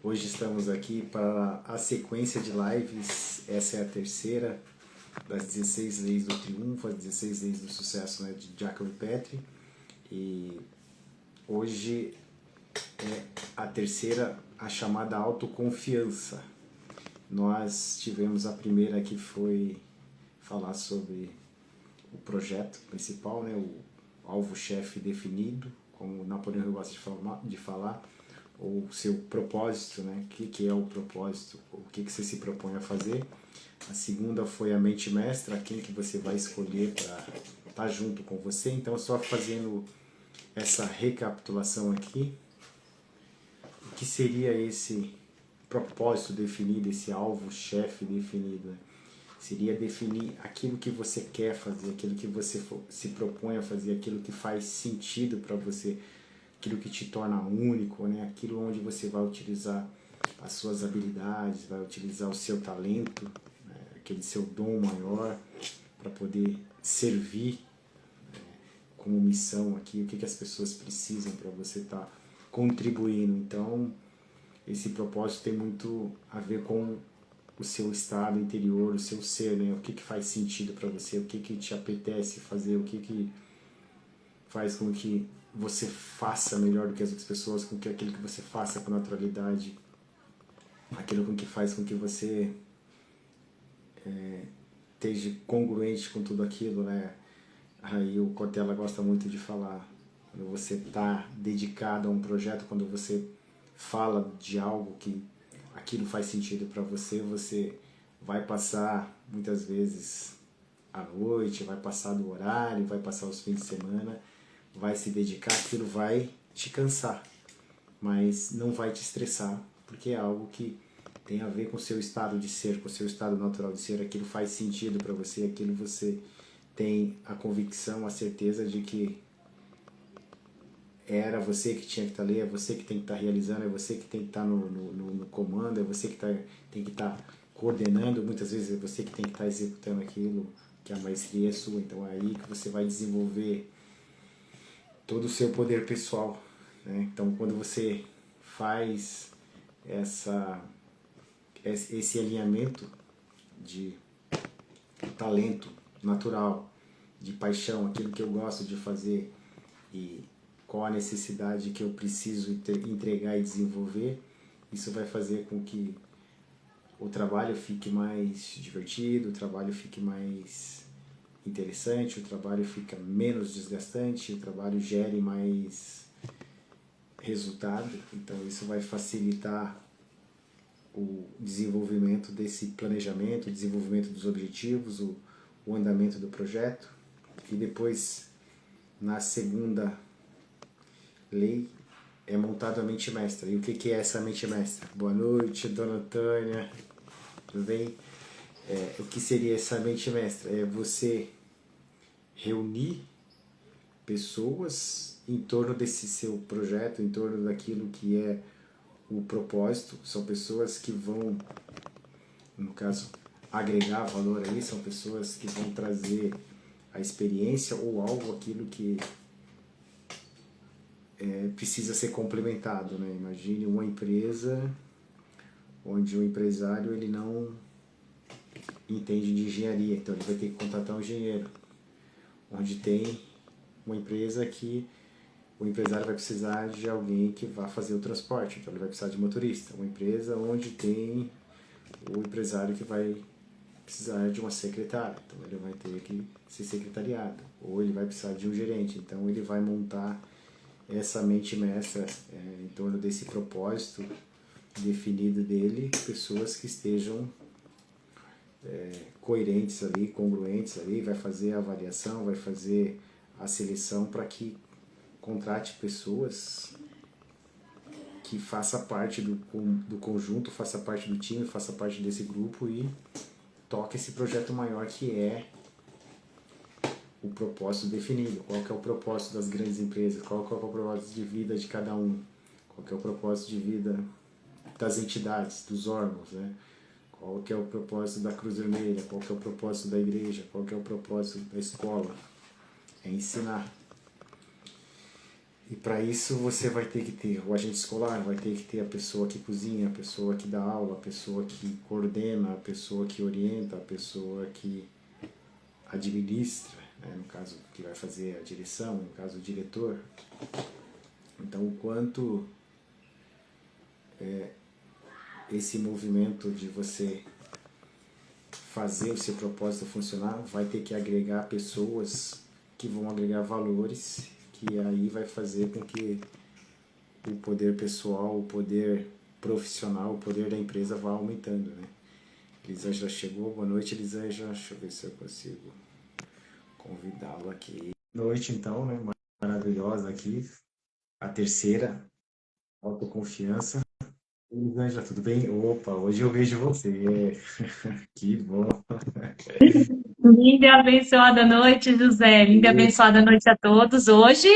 Hoje estamos aqui para a sequência de lives. Essa é a terceira das 16 leis do triunfo, as 16 leis do sucesso, né, de Jacob Petri. E hoje é a terceira, a chamada autoconfiança. Nós tivemos a primeira, que foi falar sobre o projeto principal, né, o alvo-chefe definido, como Napoleão Hill gosta de falar, ou o seu propósito, né? O que é o propósito, o que você se propõe a fazer. A segunda foi a mente mestra, quem que você vai escolher para estar junto com você. Então, só fazendo essa recapitulação aqui, o que seria esse propósito definido, esse alvo-chefe definido, né? Seria definir aquilo que você quer fazer, aquilo que você se propõe a fazer, aquilo que faz sentido para você, aquilo que te torna único, né? Aquilo onde você vai utilizar as suas habilidades, vai utilizar o seu talento, né? Aquele seu dom maior para poder servir, né? Como missão aqui, o que as pessoas precisam para você estar contribuindo. Então, esse propósito tem muito a ver com o seu estado interior, o seu ser, né? O que faz sentido para você, o que te apetece fazer, o que faz com que você faça melhor do que as outras pessoas, com que aquilo que você faça com naturalidade, aquilo com que faz com que você esteja congruente com tudo aquilo, né? Aí o Cortella gosta muito de falar, quando você está dedicado a um projeto, quando você fala de algo que aquilo faz sentido para você, você vai passar muitas vezes a noite, vai passar do horário, vai passar os fins de semana, vai se dedicar, aquilo vai te cansar, mas não vai te estressar, porque é algo que tem a ver com o seu estado de ser, com o seu estado natural de ser, aquilo faz sentido para você, aquilo você tem a convicção, a certeza de que era você que tinha que estar ali, é você que tem que estar realizando, é você que tem que estar no comando, é você que tem que estar coordenando, muitas vezes é você que tem que estar executando aquilo, que a maestria é sua. Então é aí que você vai desenvolver todo o seu poder pessoal, né? Então quando você faz esse alinhamento de talento natural, de paixão, aquilo que eu gosto de fazer e qual a necessidade que eu preciso entregar e desenvolver, isso vai fazer com que o trabalho fique mais divertido, o trabalho fique mais interessante, o trabalho fica menos desgastante, o trabalho gere mais resultado. Então isso vai facilitar o desenvolvimento desse planejamento, o desenvolvimento dos objetivos, o andamento do projeto. E depois, na segunda lei, é montado a mente mestra. E o que é essa mente mestra? Boa noite, dona Tânia, tudo bem? O que seria essa mente mestra? É você reunir pessoas em torno desse seu projeto, em torno daquilo que é o propósito. São pessoas que vão, no caso, agregar valor aí, são pessoas que vão trazer a experiência ou algo, aquilo que precisa ser complementado, né? Imagine uma empresa onde o empresário ele não entende de engenharia, então ele vai ter que contratar um engenheiro. Onde tem uma empresa que o empresário vai precisar de alguém que vá fazer o transporte, então ele vai precisar de motorista. Uma empresa onde tem o empresário que vai precisar de uma secretária, então ele vai ter que ser secretariado. Ou ele vai precisar de um gerente, então ele vai montar essa mente mestra em torno desse propósito definido dele, pessoas que estejam coerentes ali, congruentes ali, vai fazer a avaliação, vai fazer a seleção para que contrate pessoas que faça parte do conjunto, faça parte do time, faça parte desse grupo e toque esse projeto maior que é o propósito definido. Qual que é o propósito das grandes empresas, qual que é o propósito de vida de cada um, qual que é o propósito de vida das entidades, dos órgãos, né? Qual que é o propósito da Cruz Vermelha, qual que é o propósito da igreja, qual que é o propósito da escola. É ensinar. E para isso você vai ter que ter o agente escolar, vai ter que ter a pessoa que cozinha, a pessoa que dá aula, a pessoa que coordena, a pessoa que orienta, a pessoa que administra, né? No caso que vai fazer a direção, no caso o diretor. Então o quanto esse movimento de você fazer o seu propósito funcionar vai ter que agregar pessoas que vão agregar valores, que aí vai fazer com que o poder pessoal, o poder profissional, o poder da empresa vá aumentando, né? Elisa já chegou, boa noite Elisa, já, deixa eu ver se eu consigo convidá-la aqui. Noite então, né? Maravilhosa aqui, a terceira, autoconfiança. Elisângela, tudo bem? Opa, hoje eu vejo você. Que bom. Linda e abençoada noite, José. Linda e abençoada noite a todos. Hoje,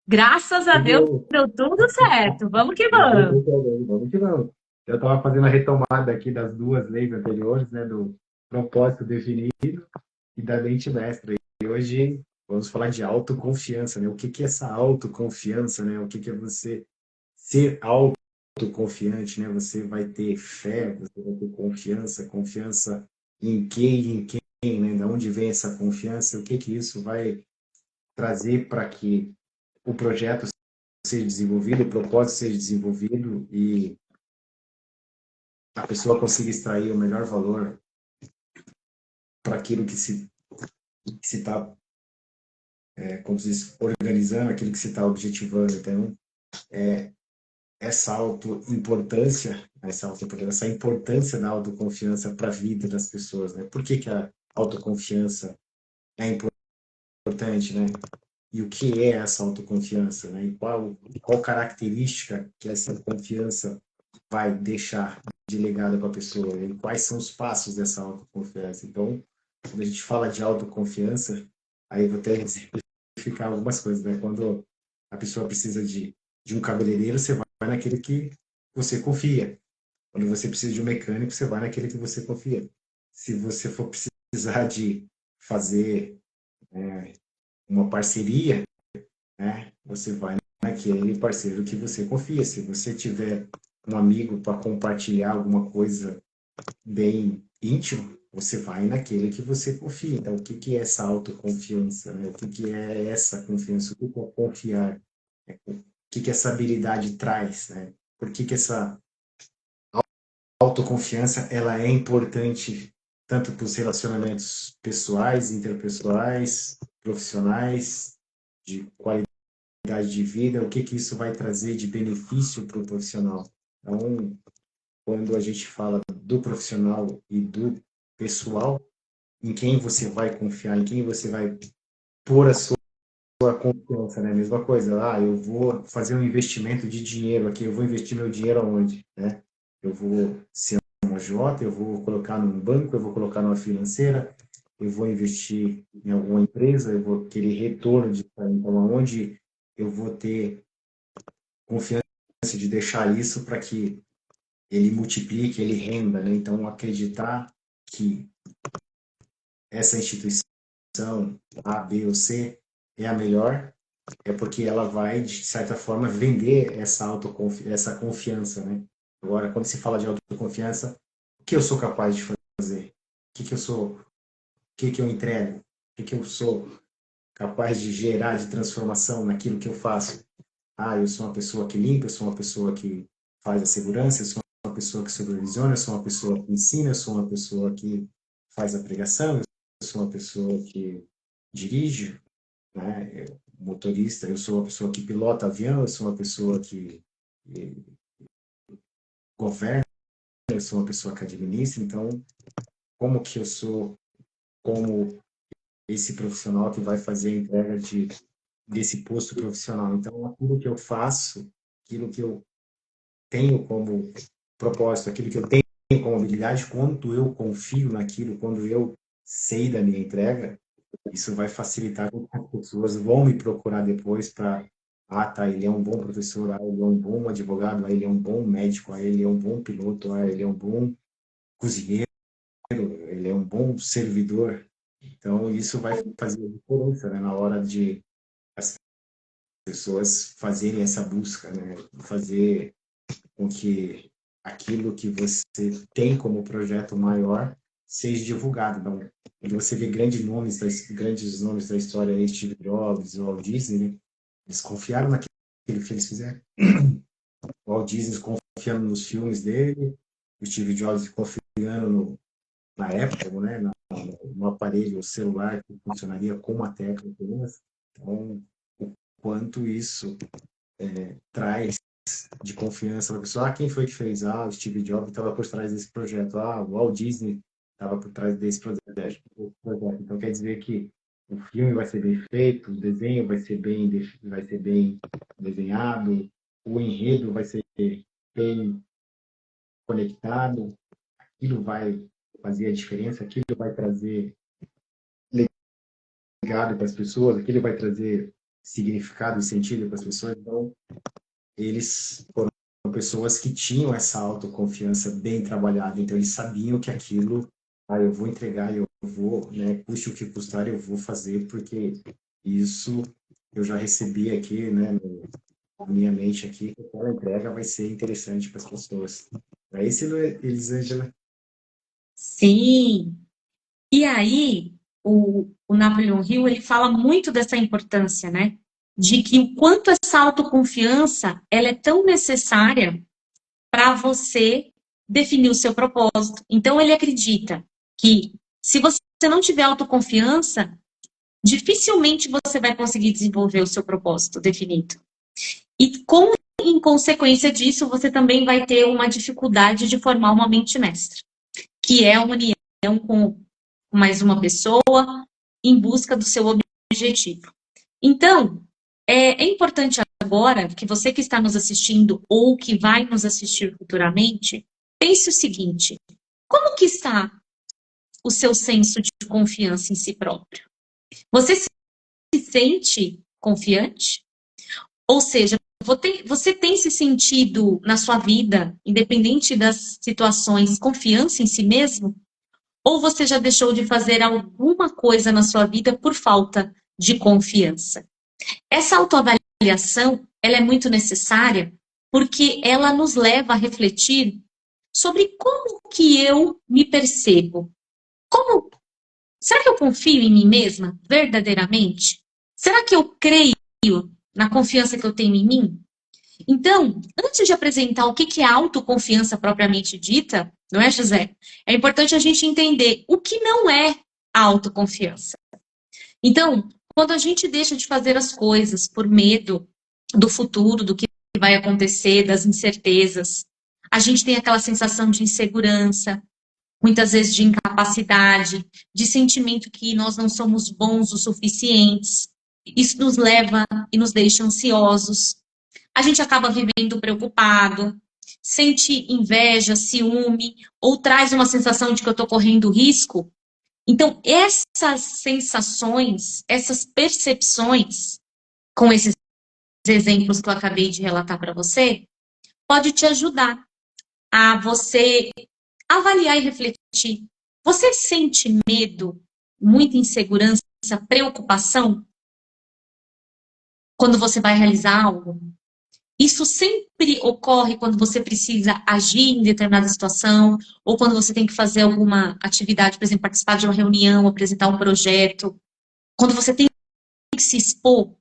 graças a Deus, Chegou. deu tudo certo. Vamos que Eu tô vamos. também, vamos que vamos. Eu estava fazendo a retomada aqui das duas leis anteriores, né, do propósito definido e da mente mestra. E hoje vamos falar de autoconfiança, né? O que que é essa autoconfiança, né? O que que é você ser autoconfiante, né? Você vai ter fé, você vai ter confiança, confiança em quem, né? Da onde vem essa confiança? O que que isso vai trazer para que o projeto seja desenvolvido, o propósito seja desenvolvido e a pessoa consiga extrair o melhor valor para aquilo que se está, como se diz, organizando, aquilo que se está objetivando. Então, essa autoimportância, essa importância da autoconfiança para a vida das pessoas, né? Por que que a autoconfiança é importante, né? E o que é essa autoconfiança, né? E qual característica que essa confiança vai deixar de legado para a pessoa? E quais são os passos dessa autoconfiança? Então, quando a gente fala de autoconfiança, aí eu vou até exemplificar algumas coisas, né? Quando a pessoa precisa de um cabeleireiro, você vai naquele que você confia. Quando você precisa de um mecânico, você vai naquele que você confia. Se você for precisar de fazer uma parceria, né? Você vai naquele parceiro que você confia. Se você tiver um amigo para compartilhar alguma coisa bem íntimo, você vai naquele que você confia. Então, o que que é essa autoconfiança, né? O que que é essa confiança? O que que é confiar? O que que essa habilidade traz, né? Por que que essa autoconfiança ela é importante tanto para os relacionamentos pessoais, interpessoais, profissionais, de qualidade de vida, o que que isso vai trazer de benefício para o profissional. Então, quando a gente fala do profissional e do pessoal, em quem você vai confiar, em quem você vai pôr a sua confiança, né? Mesma coisa, eu vou fazer um investimento de dinheiro aqui, eu vou investir meu dinheiro aonde, né? Eu vou ser uma J, eu vou colocar num banco, eu vou colocar numa financeira, eu vou investir em alguma empresa, eu vou querer retorno de então aonde eu vou ter confiança de deixar isso para que ele multiplique, ele renda, né? Então acreditar que essa instituição A, B ou C é a melhor, é porque ela vai, de certa forma, vender essa confiança, né? Agora, quando se fala de autoconfiança, o que eu sou capaz de fazer? O que que eu sou? O que que eu entrego? O que que eu sou capaz de gerar de transformação naquilo que eu faço? Eu sou uma pessoa que limpa, eu sou uma pessoa que faz a segurança, eu sou uma pessoa que supervisiona, eu sou uma pessoa que ensina, eu sou uma pessoa que faz a pregação, eu sou uma pessoa que dirige, né? Motorista, eu sou uma pessoa que pilota avião, eu sou uma pessoa que governa, eu sou uma pessoa que administra, então como que eu sou como esse profissional que vai fazer a entrega desse posto profissional? Então aquilo que eu faço, aquilo que eu tenho como propósito, aquilo que eu tenho como habilidade, quando eu confio naquilo, quando eu sei da minha entrega, isso vai facilitar com que as pessoas vão me procurar depois para, tá, ele é um bom professor, ele é um bom advogado, ele é um bom médico, ele é um bom piloto, ele é um bom cozinheiro, ele é um bom servidor. Então, isso vai fazer a diferença, né, na hora de pessoas fazerem essa busca, né? Fazer com que aquilo que você tem como projeto maior seja divulgado. Então, quando você vê grandes nomes da história, aí, Steve Jobs, Walt Disney, né? Eles confiaram naquilo que eles fizeram. O Walt Disney confiando nos filmes dele, o Steve Jobs confiando na época, né? No aparelho celular que funcionaria com uma tecla apenas. Então, o quanto isso traz de confiança na pessoa. Ah, quem foi que fez? Ah, o Steve Jobs estava por trás desse projeto. Ah, o Walt Disney estava por trás desse projeto. Então quer dizer que o filme vai ser bem feito, o desenho vai ser bem desenhado, o enredo vai ser bem conectado, aquilo vai fazer a diferença, aquilo vai trazer legado para as pessoas, aquilo vai trazer significado e sentido para as pessoas. Então, eles foram pessoas que tinham essa autoconfiança bem trabalhada, então eles sabiam que aquilo, eu vou entregar, eu vou, né, custe o que custar, eu vou fazer, porque isso eu já recebi aqui, né, na minha mente aqui, que aquela entrega vai ser interessante para as pessoas. É isso, Elisângela? Sim. E aí, o Napoleon Hill, ele fala muito dessa importância, né? De que o quanto essa autoconfiança, ela é tão necessária para você definir o seu propósito. Então, ele acredita que se você não tiver autoconfiança, dificilmente você vai conseguir desenvolver o seu propósito definido. E em consequência disso, você também vai ter uma dificuldade de formar uma mente mestra, que é a união com mais uma pessoa em busca do seu objetivo. Então, é importante agora que você que está nos assistindo ou que vai nos assistir futuramente, pense o seguinte: como que está o seu senso de confiança em si próprio? Você se sente confiante? Ou seja, você tem se sentido na sua vida, independente das situações, confiança em si mesmo? Ou você já deixou de fazer alguma coisa na sua vida por falta de confiança? Essa autoavaliação, ela é muito necessária porque ela nos leva a refletir sobre como que eu me percebo. Será que eu confio em mim mesma verdadeiramente? Será que eu creio na confiança que eu tenho em mim? Então, antes de apresentar o que é autoconfiança propriamente dita, não é, José? É importante a gente entender o que não é a autoconfiança. Então, quando a gente deixa de fazer as coisas por medo do futuro, do que vai acontecer, das incertezas, a gente tem aquela sensação de insegurança, muitas vezes de incapacidade, de sentimento que nós não somos bons o suficientes. Isso nos leva e nos deixa ansiosos. A gente acaba vivendo preocupado, sente inveja, ciúme, ou traz uma sensação de que eu estou correndo risco. Então, essas sensações, essas percepções, com esses exemplos que eu acabei de relatar para você, pode te ajudar a você avaliar e refletir. Você sente medo, muita insegurança, preocupação quando você vai realizar algo? Isso sempre ocorre quando você precisa agir em determinada situação, ou quando você tem que fazer alguma atividade, por exemplo, participar de uma reunião, apresentar um projeto, quando você tem que se expor.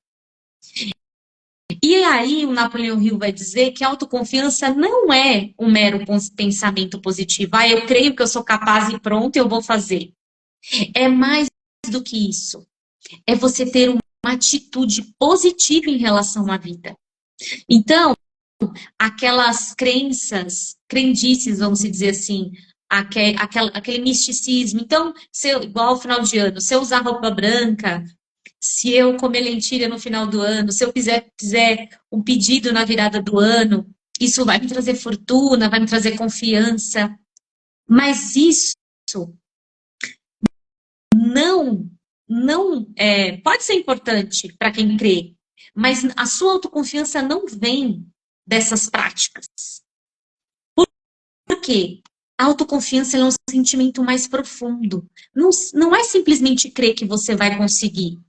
E aí o Napoleão Hill vai dizer que a autoconfiança não é um mero pensamento positivo. Ah, eu creio que eu sou capaz e pronto, eu vou fazer. É mais do que isso. É você ter uma atitude positiva em relação à vida. Então, aquelas crendices, vamos dizer assim, aquele misticismo. Então, igual ao final de ano, se eu usar roupa branca, se eu comer lentilha no final do ano, se eu fizer um pedido na virada do ano, isso vai me trazer fortuna, vai me trazer confiança. Mas isso não pode ser importante para quem crê, mas a sua autoconfiança não vem dessas práticas. Por quê? A autoconfiança é um sentimento mais profundo. Não é simplesmente crer que você vai conseguir.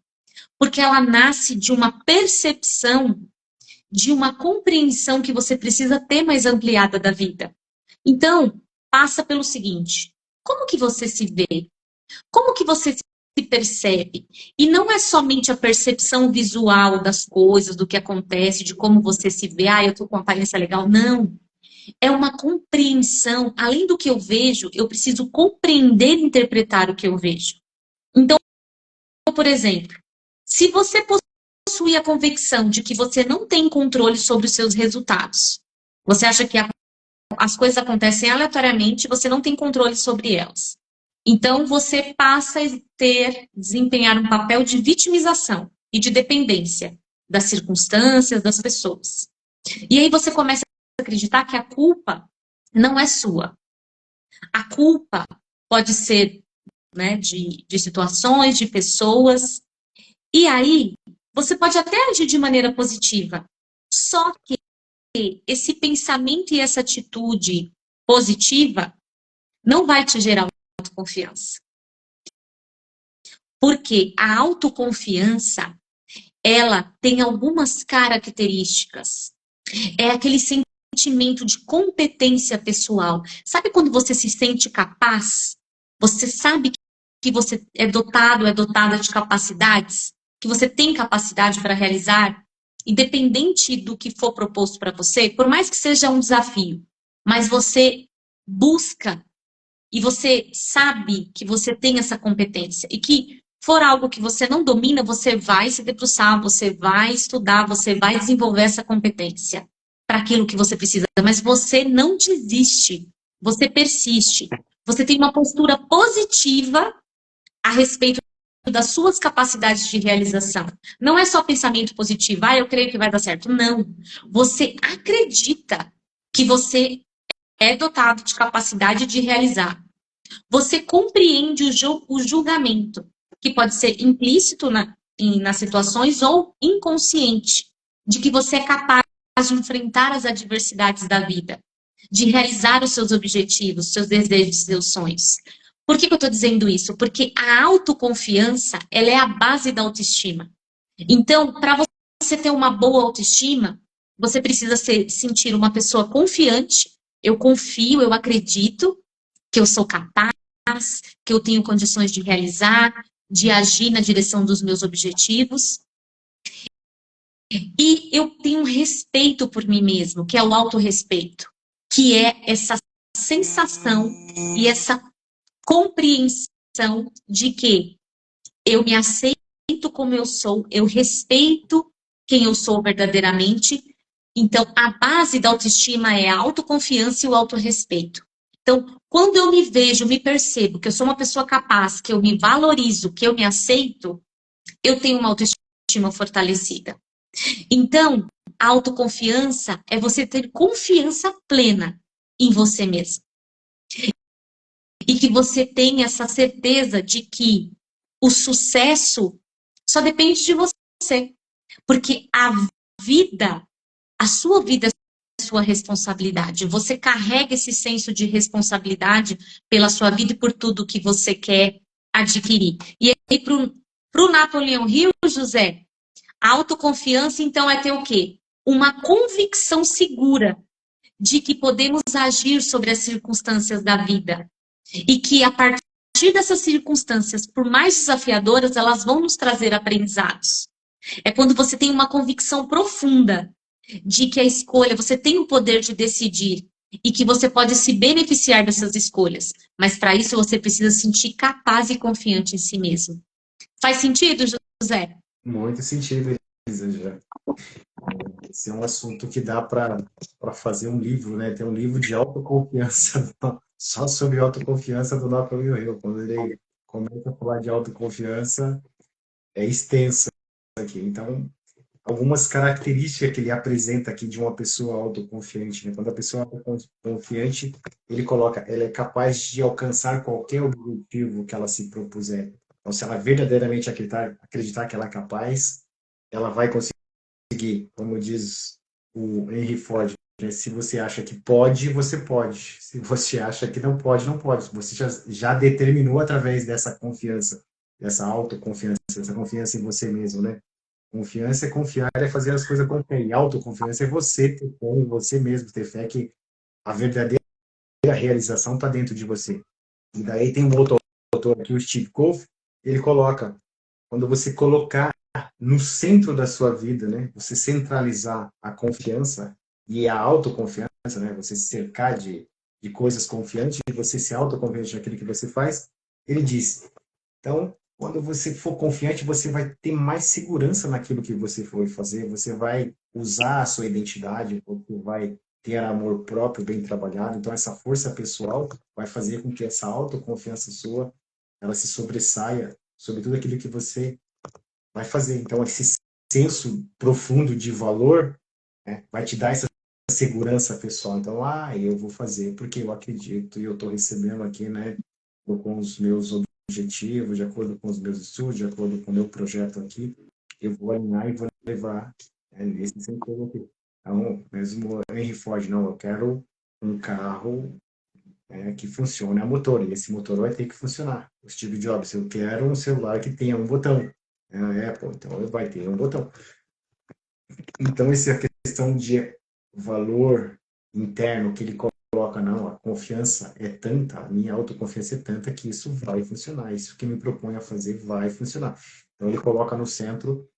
Porque ela nasce de uma percepção, de uma compreensão que você precisa ter mais ampliada da vida. Então, passa pelo seguinte: como que você se vê? Como que você se percebe? E não é somente a percepção visual das coisas, do que acontece, de como você se vê, eu tô com uma aparência legal. Não. É uma compreensão. Além do que eu vejo, eu preciso compreender e interpretar o que eu vejo. Então, por exemplo, se você possui a convicção de que você não tem controle sobre os seus resultados, você acha que as coisas acontecem aleatoriamente, você não tem controle sobre elas. Então, você passa a desempenhar um papel de vitimização e de dependência das circunstâncias, das pessoas. E aí você começa a acreditar que a culpa não é sua. A culpa pode ser, né, de situações, de pessoas. E aí, você pode até agir de maneira positiva. Só que esse pensamento e essa atitude positiva não vai te gerar autoconfiança. Porque a autoconfiança, ela tem algumas características. É aquele sentimento de competência pessoal. Sabe quando você se sente capaz? Você sabe que você é dotado, é dotada de capacidades, que você tem capacidade para realizar, independente do que for proposto para você, por mais que seja um desafio, mas você busca e você sabe que você tem essa competência e que for algo que você não domina, você vai se debruçar, você vai estudar, você vai desenvolver essa competência para aquilo que você precisa, mas você não desiste, você persiste. Você tem uma postura positiva a respeito das suas capacidades de realização. Não é só pensamento positivo, eu creio que vai dar certo. Não. Você acredita que você é dotado de capacidade de realizar. Você compreende o julgamento, que pode ser implícito nas situações ou inconsciente, de que você é capaz de enfrentar as adversidades da vida, de realizar os seus objetivos, seus desejos, seus sonhos. Por que eu estou dizendo isso? Porque a autoconfiança, ela é a base da autoestima. Então, para você ter uma boa autoestima, você precisa sentir uma pessoa confiante. Eu confio, eu acredito que eu sou capaz, que eu tenho condições de realizar, de agir na direção dos meus objetivos. E eu tenho respeito por mim mesmo, que é o autorrespeito, que é essa sensação e essa compreensão de que eu me aceito como eu sou, eu respeito quem eu sou verdadeiramente. Então, a base da autoestima é a autoconfiança e o autorrespeito. Então, quando eu me vejo, me percebo que eu sou uma pessoa capaz, que eu me valorizo, que eu me aceito, eu tenho uma autoestima fortalecida. Então, a autoconfiança é você ter confiança plena em você mesmo. E que você tenha essa certeza de que o sucesso só depende de você. Porque a sua vida é sua responsabilidade. Você carrega esse senso de responsabilidade pela sua vida e por tudo que você quer adquirir. E aí, para o Napoleão Hill, José, a autoconfiança, então, é ter o quê? Uma convicção segura de que podemos agir sobre as circunstâncias da vida. E que, a partir dessas circunstâncias, por mais desafiadoras, elas vão nos trazer aprendizados. É quando você tem uma convicção profunda de que a escolha, você tem o poder de decidir e que você pode se beneficiar dessas escolhas. Mas para isso você precisa se sentir capaz e confiante em si mesmo. Faz sentido, José? Muito sentido, Elisa, já. Esse é um assunto que dá para fazer um livro, né? Tem um livro de autoconfiança, só sobre autoconfiança do Napoleão Hill. Quando ele começa a falar de autoconfiança, é extenso aqui. Então, algumas características que ele apresenta aqui de uma pessoa autoconfiante, né? Quando a pessoa é autoconfiante, ele coloca, ela é capaz de alcançar qualquer objetivo que ela se propuser. Então, se ela verdadeiramente acreditar que ela é capaz, ela vai conseguir, como diz o Henry Ford, né? Se você acha que pode, você pode. Se você acha que não pode, não pode. Você já determinou através dessa confiança, dessa autoconfiança essa confiança em você mesmo, né? Confiança é confiar, é fazer as coisas com fé. E autoconfiança é você ter fé em você mesmo, ter fé que a verdadeira realização está dentro de você. E daí tem um outro autor aqui, o Steve Cove, ele coloca, quando você colocar no centro da sua vida, né, você centralizar a confiança e a autoconfiança, né, você se cercar de coisas confiantes, e você ser autoconfiante naquilo que você faz, ele diz, então, quando você for confiante, você vai ter mais segurança naquilo que você for fazer, você vai usar a sua identidade, você vai ter amor próprio bem trabalhado. Então, essa força pessoal vai fazer com que essa autoconfiança sua, ela se sobressaia sobre tudo aquilo que você vai fazer. Então, esse senso profundo de valor, né, vai te dar essa segurança pessoal. Então, eu vou fazer porque eu acredito e eu estou recebendo aqui, né, com os meus objetivos, de acordo com os meus estudos, de acordo com o meu projeto aqui, eu vou alinhar e vou levar, nesse sentido aqui. Então, mesmo Henry Ford, não, eu quero um carro, que funcione a motor, e esse motor vai ter que funcionar. O Steve Jobs, eu quero um celular que tenha um botão. É a Apple, então vai ter um botão. Então, essa é a questão de valor interno que ele coloca, não, a confiança é tanta, a minha autoconfiança é tanta que isso vai funcionar, isso que me propõe a fazer vai funcionar. Então, ele coloca no centro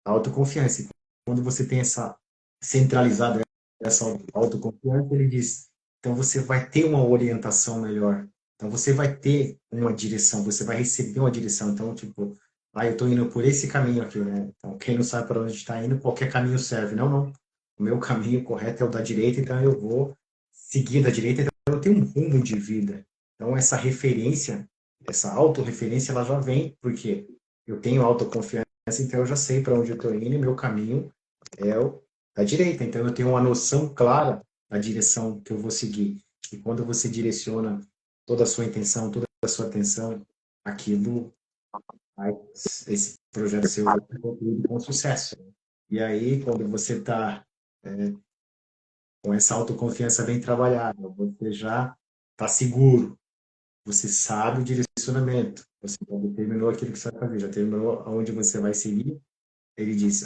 a autoconfiança. E quando você tem essa centralizada, essa autoconfiança, ele diz, então você vai ter uma orientação melhor, então você vai ter uma direção, você vai receber uma direção. Então, tipo, eu estou indo por esse caminho aqui, né? Então, quem não sabe para onde está indo, qualquer caminho serve. Não, não. O meu caminho correto é o da direita, então eu vou seguir da direita, então eu tenho um rumo de vida. Então, essa referência, essa autorreferência, ela já vem, porque eu tenho autoconfiança, então eu já sei para onde eu estou indo e meu caminho é o da direita. Então, eu tenho uma noção clara da direção que eu vou seguir. E quando você direciona toda a sua intenção, toda a sua atenção, aquilo, esse projeto seu vai ser concluído com sucesso. E aí, quando você está com essa autoconfiança bem trabalhada, você já está seguro, você sabe o direcionamento, você já determinou aquilo que você vai fazer, já determinou aonde você vai seguir. Ele disse,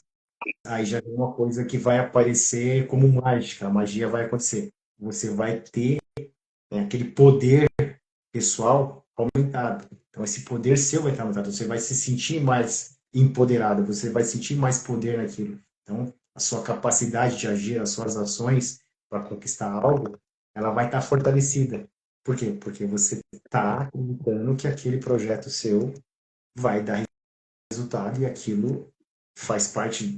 aí já tem uma coisa que vai aparecer como mágica, a magia vai acontecer. Você vai ter, aquele poder pessoal aumentado. Então, esse poder seu vai estar aumentado. Você vai se sentir mais empoderado, você vai sentir mais poder naquilo. Então, a sua capacidade de agir, as suas ações para conquistar algo, ela vai estar fortalecida. Por quê? Porque você está acreditando que aquele projeto seu vai dar resultado e aquilo faz parte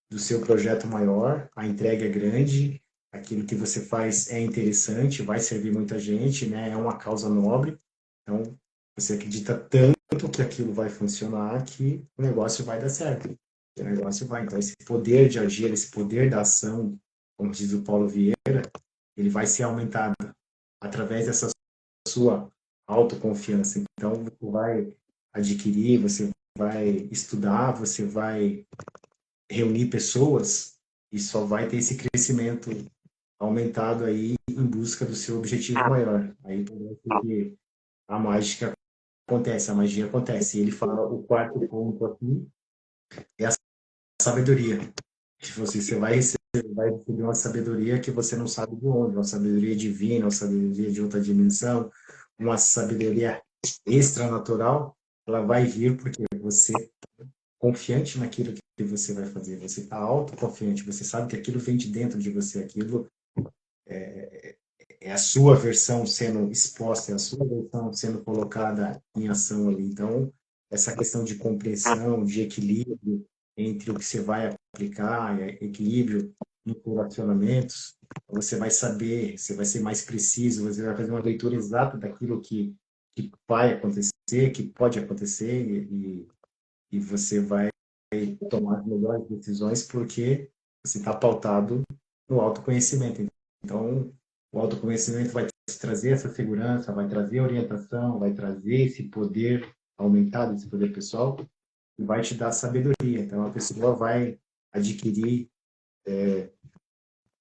do seu projeto maior, a entrega é grande, aquilo que você faz é interessante, vai servir muita gente, né? É uma causa nobre. Então, você acredita tanto que aquilo vai funcionar que o negócio vai dar certo. O negócio vai. Então, esse poder de agir, esse poder da ação, como diz o Paulo Vieira, ele vai ser aumentado através dessa sua autoconfiança. Então, você vai adquirir, você vai estudar, você vai reunir pessoas e só vai ter esse crescimento aumentado aí em busca do seu objetivo maior. Aí parece que a mágica acontece, a magia acontece. E ele fala, o quarto ponto aqui é a sabedoria. Que você vai receber uma sabedoria que você não sabe de onde, uma sabedoria divina, uma sabedoria de outra dimensão, uma sabedoria extranatural, ela vai vir porque você confiante naquilo que você vai fazer, você está autoconfiante, você sabe que aquilo vem de dentro de você, aquilo é a sua versão sendo exposta, é a sua versão sendo colocada em ação ali. Então, essa questão de compreensão, de equilíbrio entre o que você vai aplicar, equilíbrio nos relacionamentos, você vai saber, você vai ser mais preciso, você vai fazer uma leitura exata daquilo que vai acontecer, que pode acontecer, e você vai tomar as melhores decisões porque você está pautado no autoconhecimento. Então, o autoconhecimento vai te trazer essa segurança, vai trazer orientação, vai trazer esse poder aumentado, esse poder pessoal, e vai te dar sabedoria. Então, a pessoa vai adquirir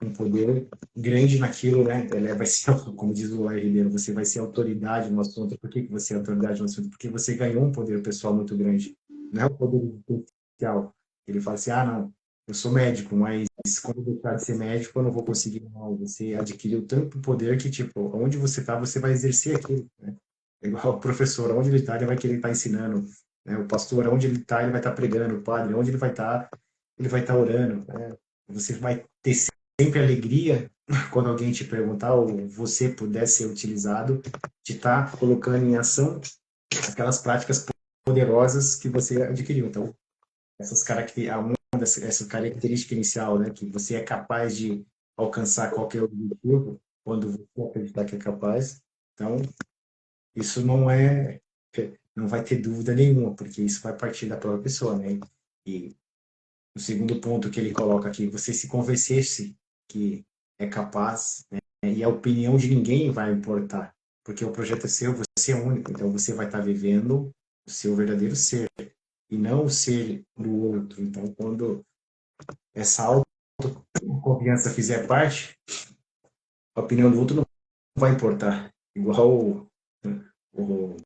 um poder grande naquilo, né? Ela vai ser, como diz o Lair Ribeiro, você vai ser autoridade no assunto. Por que você é autoridade no assunto? Porque você ganhou um poder pessoal muito grande. não é o poder existencial. Ele fala assim, ah, não, eu sou médico, mas quando eu deixar de ser médico, eu não vou conseguir, não. Você adquiriu tanto poder que, tipo, onde você está, você vai exercer aquilo, né? É igual o professor, onde ele está, ele vai querer estar ensinando, né? O pastor, onde ele está, ele vai estar pregando, o padre, onde ele vai estar orando, né? Você vai ter sempre alegria quando alguém te perguntar, ou você puder ser utilizado, de estar colocando em ação aquelas práticas poderosas que você adquiriu. Então, essa característica inicial, né, que você é capaz de alcançar qualquer objetivo quando você acreditar que é capaz. Então, isso não vai ter dúvida nenhuma, porque isso vai partir da própria pessoa, né? E o segundo ponto que ele coloca aqui, você se convencesse que é capaz, né, e a opinião de ninguém vai importar, porque o projeto é seu, você é único, então você vai estar vivendo o seu verdadeiro ser e não o ser do outro. Então, quando essa autoconfiança fizer parte, a opinião do outro não vai importar. Igual o, o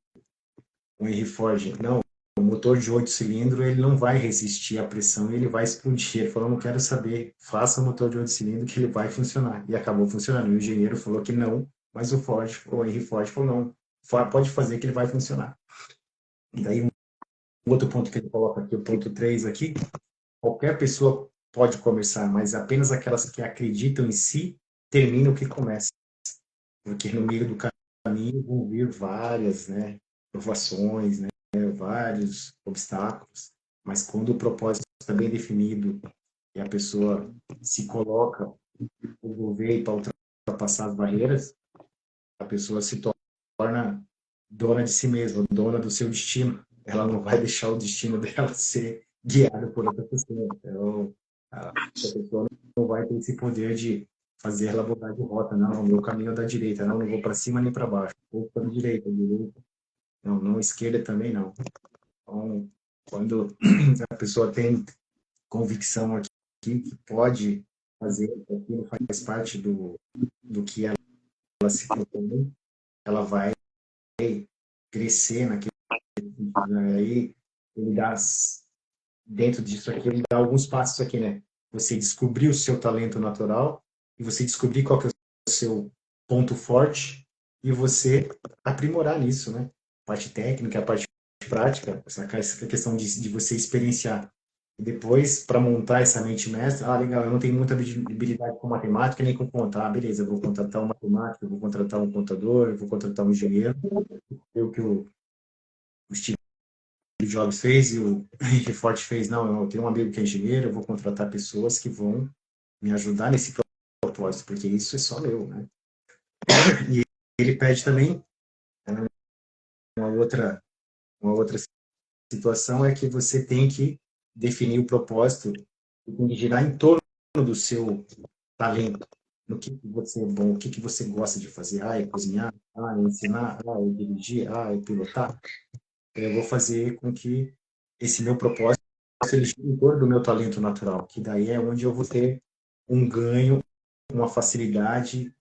Henry Ford. Não, o motor de 8 cilindros ele não vai resistir à pressão e ele vai explodir. Ele falou, não quero saber, faça o motor de 8 cilindros que ele vai funcionar. E acabou funcionando. E o engenheiro falou que não, mas o Henry Ford falou, não, pode fazer que ele vai funcionar. E daí, um outro ponto que ele coloca aqui, o ponto 3 aqui, qualquer pessoa pode começar, mas apenas aquelas que acreditam em si terminam o que começa. Porque no meio do caminho vão vir várias, né, provações, né, vários obstáculos. Mas quando o propósito está bem definido e a pessoa se coloca para resolver e para ultrapassar as barreiras, a pessoa se torna dona de si mesma, dona do seu destino. Ela não vai deixar o destino dela ser guiado por outra pessoa. Então, a pessoa não vai ter esse poder de fazer ela mudar de rota. Não, o meu caminho é da direita. Não, não vou para cima nem para baixo. Vou para a direita, direita. Não, não, esquerda também não. Então, quando a pessoa tem convicção aqui que pode fazer, aquilo faz parte do que ela se propõe, ela vai crescer naquele sentido, né? Aí ele dá, dentro disso aqui, ele dá alguns passos aqui, né? Você descobrir o seu talento natural e você descobrir qual que é o seu ponto forte e você aprimorar nisso, né? A parte técnica, a parte prática, essa questão de você experienciar. E depois, para montar essa mente mestra, ah, legal, eu não tenho muita habilidade com matemática nem com conta. Ah, beleza, eu vou contratar um matemático, eu vou contratar um contador, eu vou contratar um engenheiro. Eu que o Steve Jobs fez e o Henry Ford fez. Não, eu tenho um amigo que é engenheiro, eu vou contratar pessoas que vão me ajudar nesse propósito, porque isso é só meu, né? E ele pede também uma outra, uma outra situação é que você tem que definir o propósito e tem que girar em torno do seu talento, no que você é bom, o que você gosta de fazer. Ah, é cozinhar, ah, é ensinar, ah, é dirigir, ah, é pilotar. Eu vou fazer com que esse meu propósito seja em torno do meu talento natural, que daí é onde eu vou ter um ganho, uma facilidade,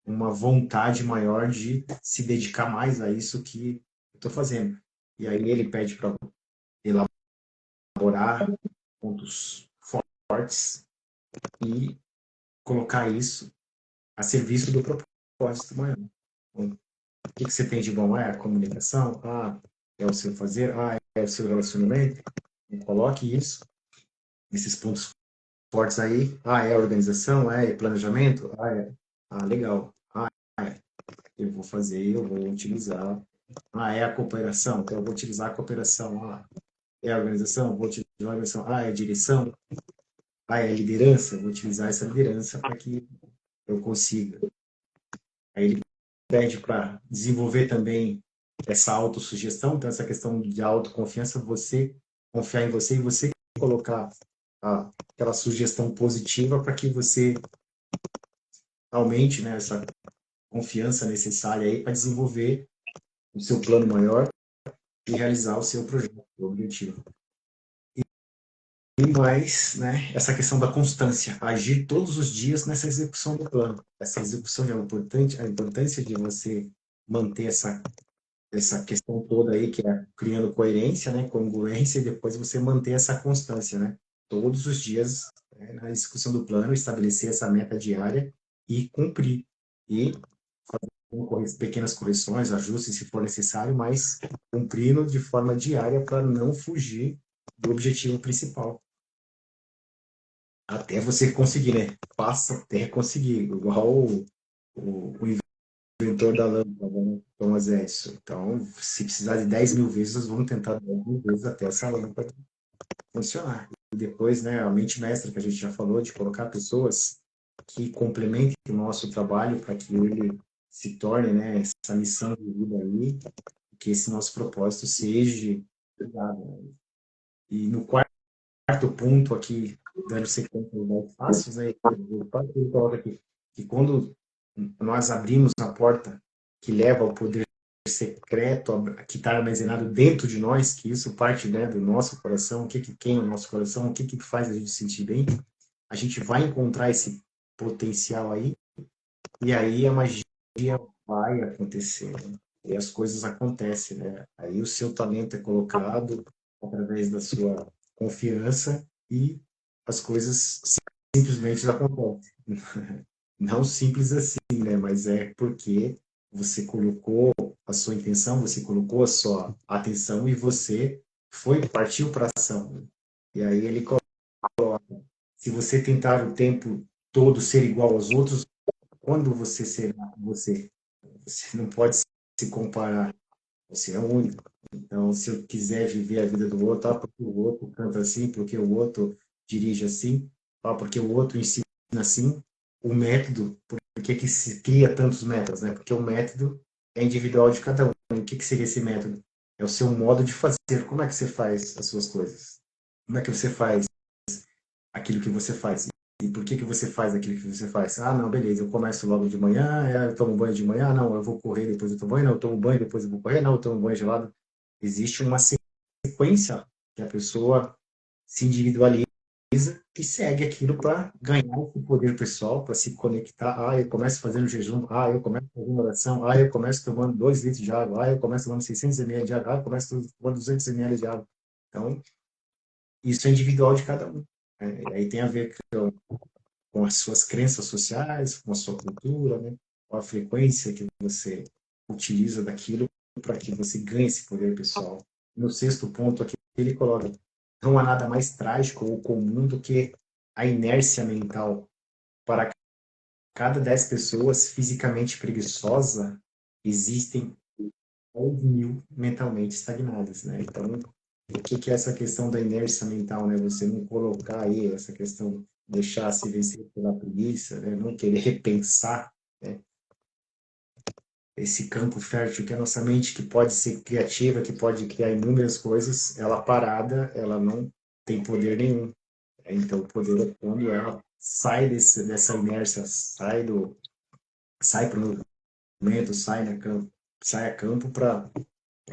uma vontade maior de se dedicar mais a isso que eu estou fazendo. E aí ele pede para elaborar pontos fortes e colocar isso a serviço do propósito maior. Então, o que você tem de bom? É a comunicação? Ah, é o seu fazer? Ah, é o seu relacionamento? Então, coloque isso, esses pontos fortes aí. Ah, é a organização? É planejamento? Ah, é. Ah, legal. Ah, é. Eu vou fazer, eu vou utilizar. Ah, é a cooperação? Então, eu vou utilizar a cooperação. Ah, é a organização? Eu vou utilizar a organização. Ah, é a direção? Ah, é a liderança? Eu vou utilizar essa liderança para que eu consiga. Aí ele pede para desenvolver também essa autossugestão, então essa questão de autoconfiança, você confiar em você e você colocar aquela sugestão positiva para que você aumente, né, essa confiança necessária aí para desenvolver o seu plano maior e realizar o seu projeto, o objetivo. E mais, né, essa questão da constância, agir todos os dias nessa execução do plano. Essa execução é importante, a importância de você manter essa questão toda aí, que é criando coerência, né, congruência, e depois você manter essa constância, né? Todos os dias, né, na execução do plano, estabelecer essa meta diária e cumprir. E pequenas correções, ajustes se for necessário, mas cumprindo de forma diária para não fugir do objetivo principal. Até você conseguir, né? Passa até conseguir, igual o inventor da lâmpada, né? Thomas Edison. Então, se precisar de 10 mil vezes, nós vamos tentar 10 mil vezes até essa lâmpada funcionar. E depois, né, a mente mestra que a gente já falou, de colocar pessoas que complementem o nosso trabalho para que ele se torne, né, essa missão de vida aí, que esse nosso propósito seja cuidado, né? E no quarto ponto aqui, dando sequência aos 10 passos, né, ele coloca aqui que quando nós abrimos a porta que leva ao poder secreto que está armazenado dentro de nós, que isso parte, né, do nosso coração, o que que queima o nosso coração, o que que faz a gente se sentir bem, a gente vai encontrar esse potencial aí, e aí a magia vai acontecer, né? E as coisas acontecem, né? Aí o seu talento é colocado através da sua confiança e as coisas simplesmente acontecem. Não simples assim, né? Mas é porque você colocou a sua intenção, você colocou a sua atenção e você partiu para a ação. E aí ele coloca, se você tentar o tempo todo ser igual aos outros, quando você será você? Você não pode se comparar, você é único. Então, se eu quiser viver a vida do outro, porque o outro canta assim, porque o outro dirige assim, porque o outro ensina assim, o método, por que se cria tantos métodos, né? Porque o método é individual de cada um. O que seria esse método? É o seu modo de fazer. Como é que você faz as suas coisas? Como é que você faz aquilo que você faz? E por que você faz aquilo que você faz? Ah, não, beleza, eu começo logo de manhã, eu tomo banho de manhã, não, eu vou correr, depois eu tomo banho, não, eu tomo banho, depois eu vou correr, não, eu tomo banho gelado. Existe uma sequência que a pessoa se individualiza e segue aquilo para ganhar esse poder pessoal, para se conectar. Ah, eu começo fazendo jejum, ah, eu começo fazendo oração, ah, eu começo tomando 2 litros de água, ah, eu começo tomando 600 ml de água, ah, eu começo tomando 200 ml de água. Então, isso é individual de cada um. Aí tem a ver com as suas crenças sociais, com a sua cultura, né? Com a frequência que você utiliza daquilo para que você ganhe esse poder pessoal. No sexto ponto aqui, ele coloca: não há nada mais trágico ou comum do que a inércia mental. Para cada 10 pessoas fisicamente preguiçosa, existem 11 mil mentalmente estagnadas, né? Então, o que que é essa questão da inércia mental, né? Você não colocar aí essa questão, deixar se vencer pela preguiça, né? Não querer repensar, né? Esse campo fértil que é a nossa mente, que pode ser criativa, que pode criar inúmeras coisas, ela parada, ela não tem poder nenhum. Então, o poder é quando ela sai dessa inércia, sai para o movimento, sai a campo para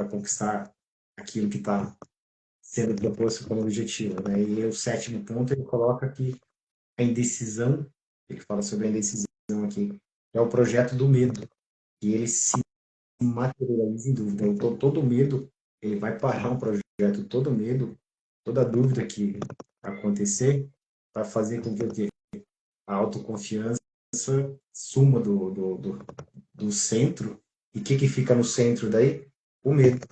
conquistar aquilo que está sendo proposto como objetivo, né? E o sétimo ponto ele coloca que a indecisão, ele fala sobre a indecisão aqui, é o projeto do medo, e ele se materializa em dúvida. Então, todo medo, ele vai parar um projeto, todo medo, toda dúvida que acontecer, vai fazer com que a autoconfiança suma do centro. E o que fica no centro daí? O medo.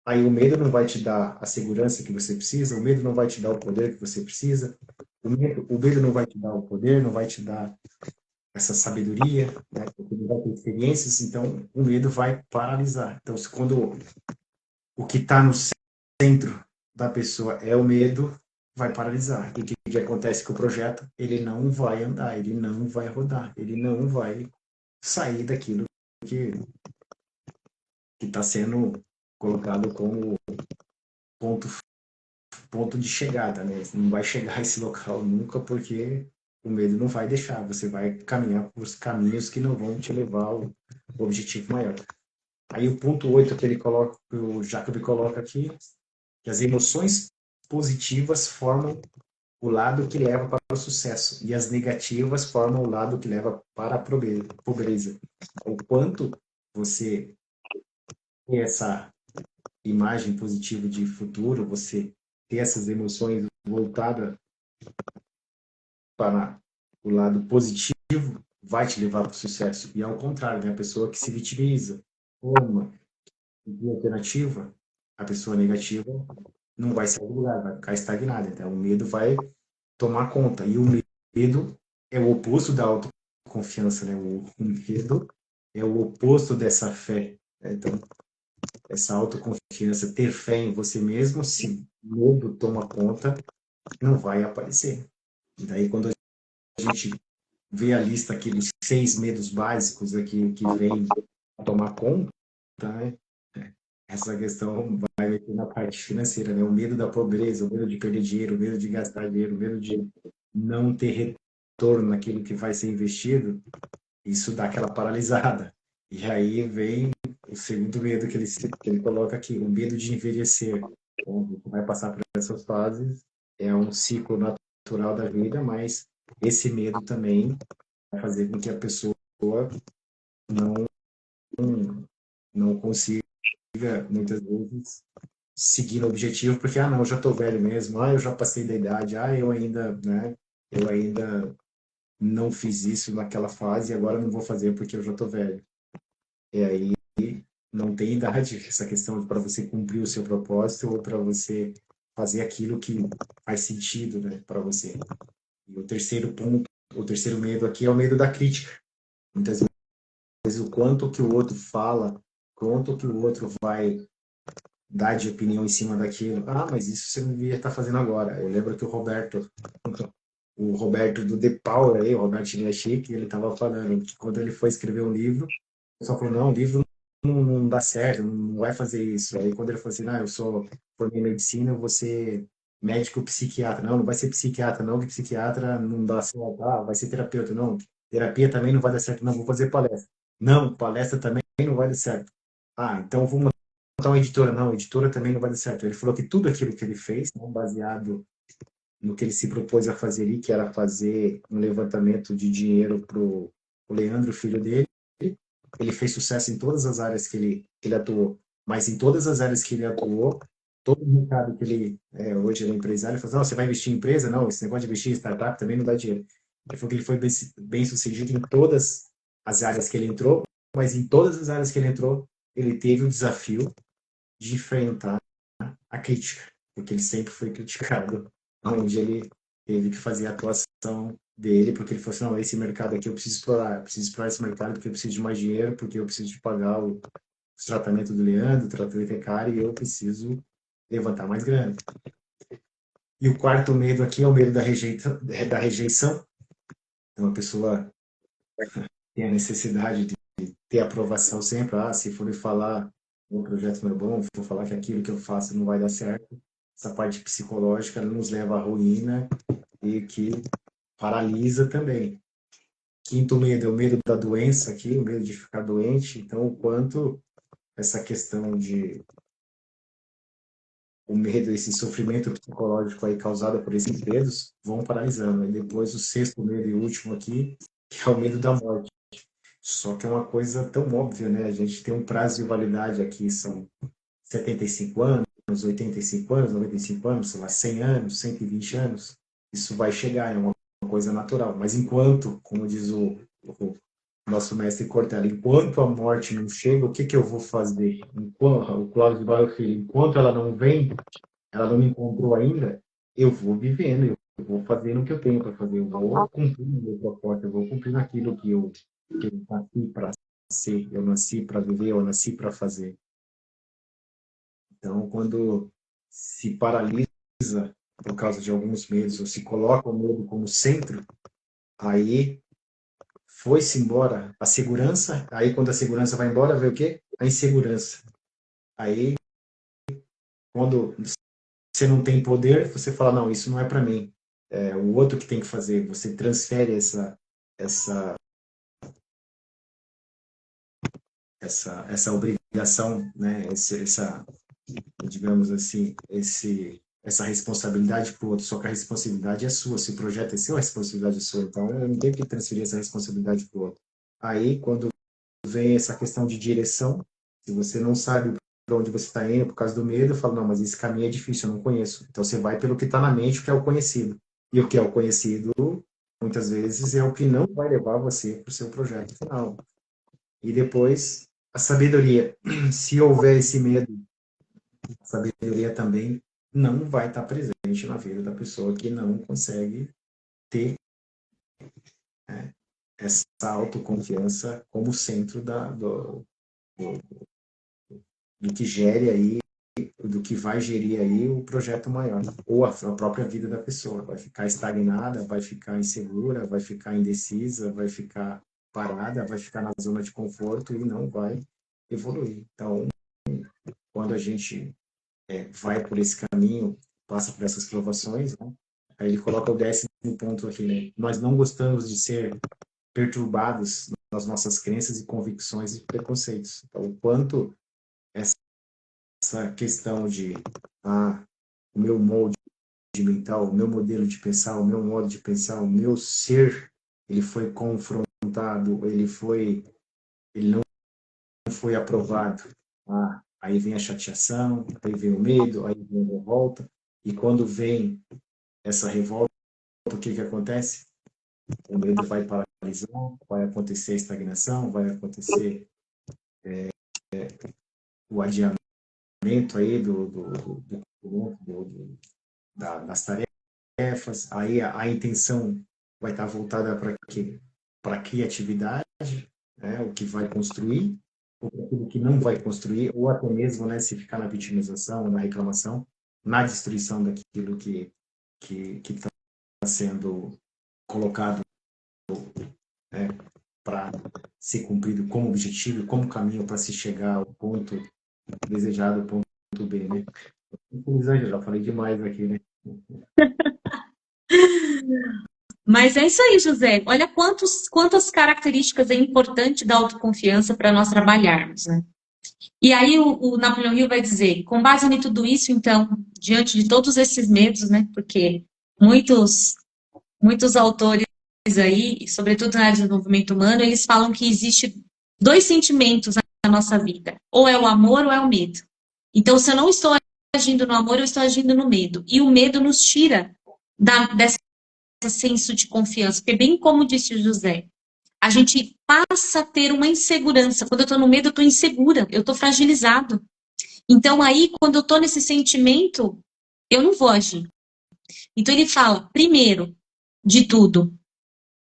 Aí o medo não vai te dar a segurança que você precisa, o medo não vai te dar o poder que você precisa, o medo não vai te dar o poder, não vai te dar essa sabedoria, né? Porque não vai ter experiências, então o medo vai paralisar. Então, quando o que está no centro da pessoa é o medo, vai paralisar. E o que acontece com o projeto? Ele não vai andar, ele não vai rodar, ele não vai sair daquilo que está sendo colocado como ponto ponto de chegada, né? Você não vai chegar a esse local nunca porque o medo não vai deixar. Você vai caminhar por caminhos que não vão te levar ao objetivo maior. Aí o ponto 8 que ele coloca, que o Jacob coloca aqui, que as emoções positivas formam o lado que leva para o sucesso e as negativas formam o lado que leva para a pobreza. O quanto você ter essa imagem positiva de futuro, você ter essas emoções voltadas para o lado positivo, vai te levar para o sucesso. E ao contrário, né? A pessoa que se vitimiza, uma alternativa, a pessoa negativa não vai sair do lugar, vai ficar estagnada. Então, o medo vai tomar conta. E o medo é o oposto da autoconfiança, né? O medo é o oposto dessa fé. Então, essa autoconfiança, ter fé em você mesmo, se o medo toma conta, não vai aparecer. E daí, quando a gente vê a lista aqui dos 6 medos básicos aqui que vem tomar conta, né? Essa questão vai meter na parte financeira, né? O medo da pobreza, o medo de perder dinheiro, o medo de gastar dinheiro, o medo de não ter retorno naquilo que vai ser investido, isso dá aquela paralisada. E aí vem o segundo medo que ele coloca aqui, o medo de envelhecer. Então, você vai passar por essas fases, é um ciclo natural da vida, mas esse medo também vai fazer com que a pessoa não, não consiga, muitas vezes, seguir o objetivo, porque, não, eu já estou velho mesmo, eu já passei da idade, eu ainda, né, eu ainda não fiz isso naquela fase, e agora não vou fazer porque eu já estou velho. E aí não tem idade essa questão para você cumprir o seu propósito ou para você fazer aquilo que faz sentido, né, para você. E o terceiro ponto, o terceiro medo aqui é o medo da crítica. Muitas vezes o quanto que o outro fala, quanto que o outro vai dar de opinião em cima daquilo. Mas isso você não devia estar fazendo agora. Eu lembro que o Roberto do The Power, aí, o Roberto Chiniachik, ele estava falando que quando ele foi escrever um livro, o pessoal falou, não, o livro não dá certo, não vai fazer isso. Aí quando ele falou assim, eu sou formei em medicina, eu vou ser médico psiquiatra. Não, não vai ser psiquiatra, não, que psiquiatra não dá certo. Vai ser terapeuta. Não, terapia também não vai dar certo. Não, vou fazer palestra. Não, palestra também não vai dar certo. Então vou montar uma editora. Não, editora também não vai dar certo. Ele falou que tudo aquilo que ele fez, né, baseado no que ele se propôs a fazer ali, que era fazer um levantamento de dinheiro para o Leandro, filho dele. Ele fez sucesso em todas as áreas que ele atuou, mas em todas as áreas que ele atuou, todo o mercado que ele, hoje ele é empresário, ele falou assim, você vai investir em empresa? Não, esse negócio de investir em startup também não dá dinheiro. Ele falou que ele foi bem sucedido em todas as áreas que ele entrou, mas em todas as áreas que ele entrou, ele teve o desafio de enfrentar a crítica, porque ele sempre foi criticado, onde ele teve que fazer a atuação dele, porque ele falou assim, não, esse mercado aqui eu preciso explorar esse mercado porque eu preciso de mais dinheiro, porque eu preciso de pagar os tratamentos do Leandro, o tratamento é caro e eu preciso levantar mais grana. E o quarto medo aqui é o medo da rejeição. Então a pessoa tem a necessidade de ter aprovação sempre, se for falar um projeto não é bom, for falar que aquilo que eu faço não vai dar certo, essa parte psicológica nos leva à ruína e que paralisa também. Quinto medo é o medo da doença aqui, o medo de ficar doente. Então, o quanto essa questão de o medo, esse sofrimento psicológico aí causado por esses medos, vão paralisando. E depois o sexto medo e último aqui, que é o medo da morte. Só que é uma coisa tão óbvia, né? A gente tem um prazo de validade aqui, são 75 anos, 85 anos, 95 anos, sei lá, 100 anos, 120 anos. Isso vai chegar, é uma coisa natural. Mas enquanto, como diz o nosso mestre Cortella, enquanto a morte não chega, o que que eu vou fazer? Enquanto, o Cláudio de Barro Filho, enquanto ela não vem, ela não me encontrou ainda, eu vou vivendo, eu vou fazendo o que eu tenho para fazer, eu vou cumprir o meu propósito, eu vou cumprir naquilo que eu nasci para ser, eu nasci para viver, eu nasci para fazer. Então, quando se paralisa por causa de alguns medos, ou se coloca o medo como centro, aí foi-se embora a segurança, aí quando a segurança vai embora, vem o quê? A insegurança. Aí, quando você não tem poder, você fala, não, isso não é para mim. É o outro que tem que fazer. Você transfere essa, essa obrigação, né? Digamos assim, essa responsabilidade para o outro, só que a responsabilidade é sua, se o projeto é seu, a responsabilidade é sua, então eu não tenho que transferir essa responsabilidade para o outro. Aí, quando vem essa questão de direção, Se você não sabe para onde você está indo por causa do medo, fala, não, mas esse caminho é difícil, eu não conheço. Então você vai pelo que está na mente, o que é o conhecido. E o que é o conhecido, muitas vezes, é o que não vai levar você para o seu projeto final. E depois, a sabedoria. Se houver esse medo, a sabedoria também não vai estar presente na vida da pessoa que não consegue ter, né, essa autoconfiança como centro do que gere aí, do que vai gerir aí o projeto maior, ou a própria vida da pessoa. Vai ficar estagnada, vai ficar insegura, vai ficar indecisa, vai ficar parada, vai ficar na zona de conforto e não vai evoluir. Então, quando a gente vai por esse caminho, passa por essas provações, né? Aí ele coloca o 10º ponto aqui, né? Nós não gostamos de ser perturbados nas nossas crenças e convicções e preconceitos. Então, o quanto essa questão de o meu molde mental, o meu modelo de pensar, o meu modo de pensar, o meu ser, ele foi confrontado, ele não foi aprovado. Aí vem a chateação, aí vem o medo, aí vem a revolta, e quando vem essa revolta, o que acontece? O medo vai paralisar, vai acontecer a estagnação, vai acontecer o adiamento aí das tarefas, aí a intenção vai estar voltada para quê? Para a criatividade, né, o que vai construir, ou para aquilo que não vai construir, ou até mesmo, né, se ficar na vitimização, na reclamação, na destruição daquilo que está sendo colocado, né, para ser cumprido como objetivo, como caminho para se chegar ao ponto desejado, ao ponto B, né? Eu já falei demais aqui, né? Mas é isso aí, José. Olha quantas características é importante da autoconfiança para nós trabalharmos, né? E aí o Napoleão Hill vai dizer, com base em tudo isso, então, diante de todos esses medos, né? Porque muitos autores aí, sobretudo na área do desenvolvimento humano, eles falam que existe dois sentimentos na nossa vida, ou é o amor ou é o medo. Então, se eu não estou agindo no amor, eu estou agindo no medo. E o medo nos tira dessa senso de confiança, porque bem como disse o José, a gente passa a ter uma insegurança. Quando eu estou no medo, eu estou insegura, eu estou fragilizado. Então, aí, quando eu estou nesse sentimento, eu não vou agir. Então, ele fala, primeiro de tudo,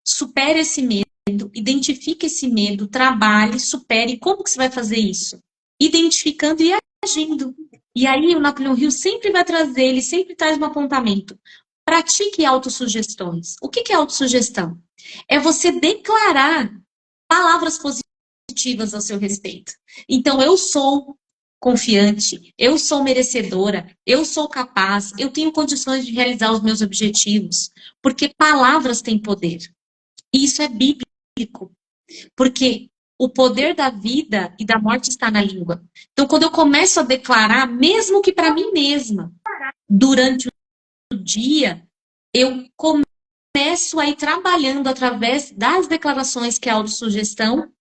supere esse medo, identifique esse medo, trabalhe, supere. Como que você vai fazer isso? Identificando e agindo. E aí, o Napoleão Hill sempre vai trazer, ele sempre traz um apontamento. Pratique autossugestões. O que é autossugestão? É você declarar palavras positivas ao seu respeito. Então, eu sou confiante, eu sou merecedora, eu sou capaz, eu tenho condições de realizar os meus objetivos, porque palavras têm poder. E isso é bíblico, porque o poder da vida e da morte está na língua. Então, quando eu começo a declarar, mesmo que para mim mesma, durante o dia, eu começo a ir trabalhando através das declarações que é a autossugestão,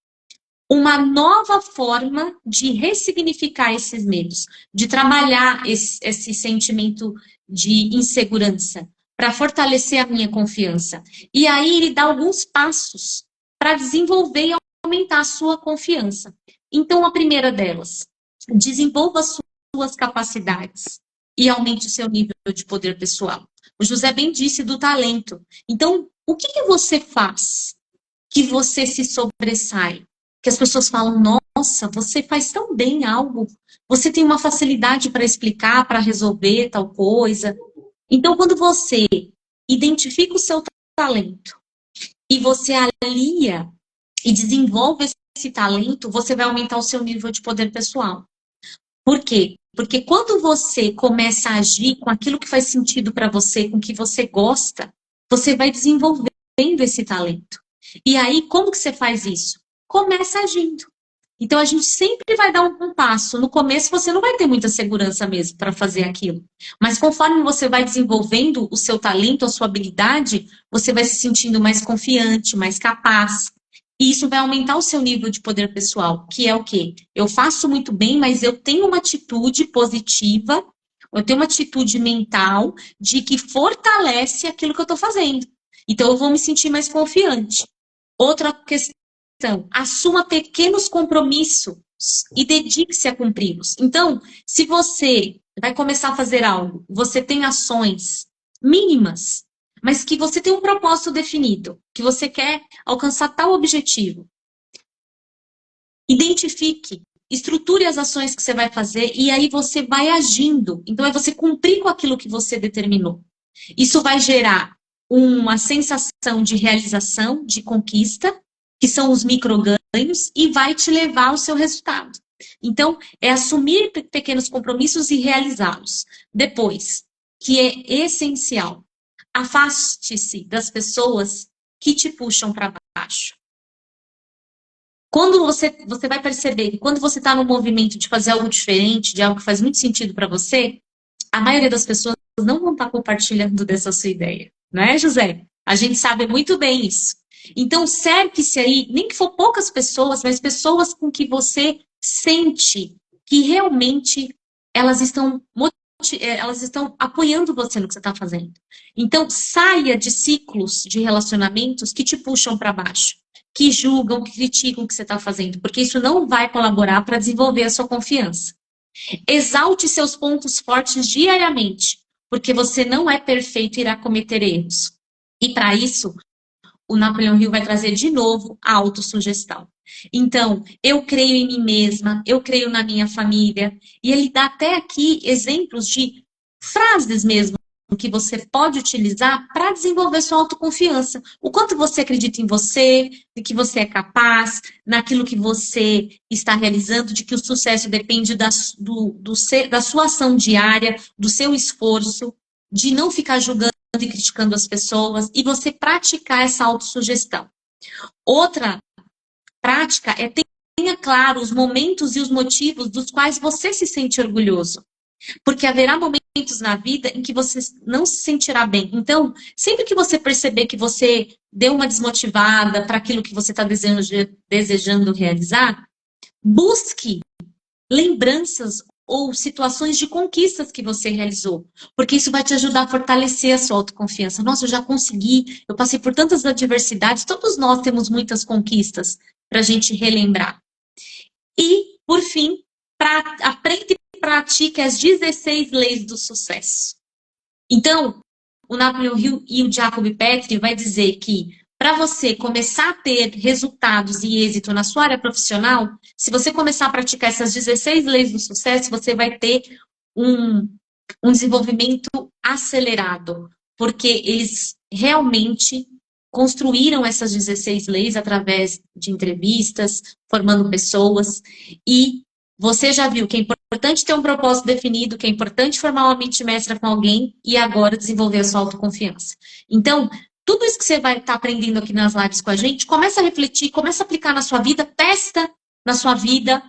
uma nova forma de ressignificar esses medos, de trabalhar esse sentimento de insegurança, para fortalecer a minha confiança. E aí ele dá alguns passos para desenvolver e aumentar a sua confiança. Então, a primeira delas, desenvolva as suas capacidades e aumente o seu nível de poder pessoal. O José bem disse do talento. Então, o que você faz que você se sobressai? Que as pessoas falam, nossa, você faz tão bem algo, você tem uma facilidade para explicar, para resolver tal coisa. Então, quando você identifica o seu talento e você alia e desenvolve esse talento, você vai aumentar o seu nível de poder pessoal. Por quê? Porque quando você começa a agir com aquilo que faz sentido para você, com o que você gosta, você vai desenvolvendo esse talento. E aí, como que você faz isso? Começa agindo. Então, a gente sempre vai dar um passo. No começo, você não vai ter muita segurança mesmo para fazer aquilo. Mas conforme você vai desenvolvendo o seu talento, a sua habilidade, você vai se sentindo mais confiante, mais capaz. E isso vai aumentar o seu nível de poder pessoal, que é o quê? Eu faço muito bem, mas eu tenho uma atitude positiva, eu tenho uma atitude mental de que fortalece aquilo que eu estou fazendo. Então, eu vou me sentir mais confiante. Outra questão, assuma pequenos compromissos e dedique-se a cumpri-los. Então, se você vai começar a fazer algo, você tem ações mínimas, mas que você tem um propósito definido, que você quer alcançar tal objetivo. Identifique, estruture as ações que você vai fazer e aí você vai agindo. Então, é você cumprir com aquilo que você determinou. Isso vai gerar uma sensação de realização, de conquista, que são os microganhos, e vai te levar ao seu resultado. Então, é assumir pequenos compromissos e realizá-los. Depois, que é essencial, afaste-se das pessoas que te puxam para baixo. Quando você vai perceber que quando você está no movimento de fazer algo diferente, de algo que faz muito sentido para você, a maioria das pessoas não vão estar compartilhando dessa sua ideia. Não é, José? A gente sabe muito bem isso. Então, cerque-se aí, nem que for poucas pessoas, mas pessoas com que você sente que realmente elas estão apoiando você no que você está fazendo. Então, saia de ciclos de relacionamentos que te puxam para baixo, que julgam, que criticam o que você está fazendo, porque isso não vai colaborar para desenvolver a sua confiança. Exalte seus pontos fortes diariamente, porque você não é perfeito e irá cometer erros. E para isso, o Napoleão Hill vai trazer de novo a autossugestão. Então, eu creio em mim mesma, eu creio na minha família, e ele dá até aqui exemplos de frases mesmo que você pode utilizar para desenvolver sua autoconfiança. O quanto você acredita em você, de que você é capaz, naquilo que você está realizando, de que o sucesso depende da sua ação diária, do seu esforço, de não ficar julgando e criticando as pessoas, e você praticar essa autossugestão. Outra prática é tenha claro os momentos e os motivos dos quais você se sente orgulhoso. Porque haverá momentos na vida em que você não se sentirá bem. Então, sempre que você perceber que você deu uma desmotivada para aquilo que você está desejando realizar, busque lembranças ou situações de conquistas que você realizou, porque isso vai te ajudar a fortalecer a sua autoconfiança. Nossa, eu já consegui, eu passei por tantas adversidades, todos nós temos muitas conquistas para a gente relembrar. E, por fim, aprenda e pratique as 16 leis do sucesso. Então, o Napoleon Hill e o Jacob Petri vai dizer que para você começar a ter resultados e êxito na sua área profissional, se você começar a praticar essas 16 leis do sucesso, você vai ter um desenvolvimento acelerado, porque eles realmente construíram essas 16 leis através de entrevistas, formando pessoas, e você já viu que é importante ter um propósito definido, que é importante formar uma mente mestra com alguém e agora desenvolver a sua autoconfiança. Então, tudo isso que você vai estar aprendendo aqui nas lives com a gente, começa a refletir, começa a aplicar na sua vida, testa na sua vida,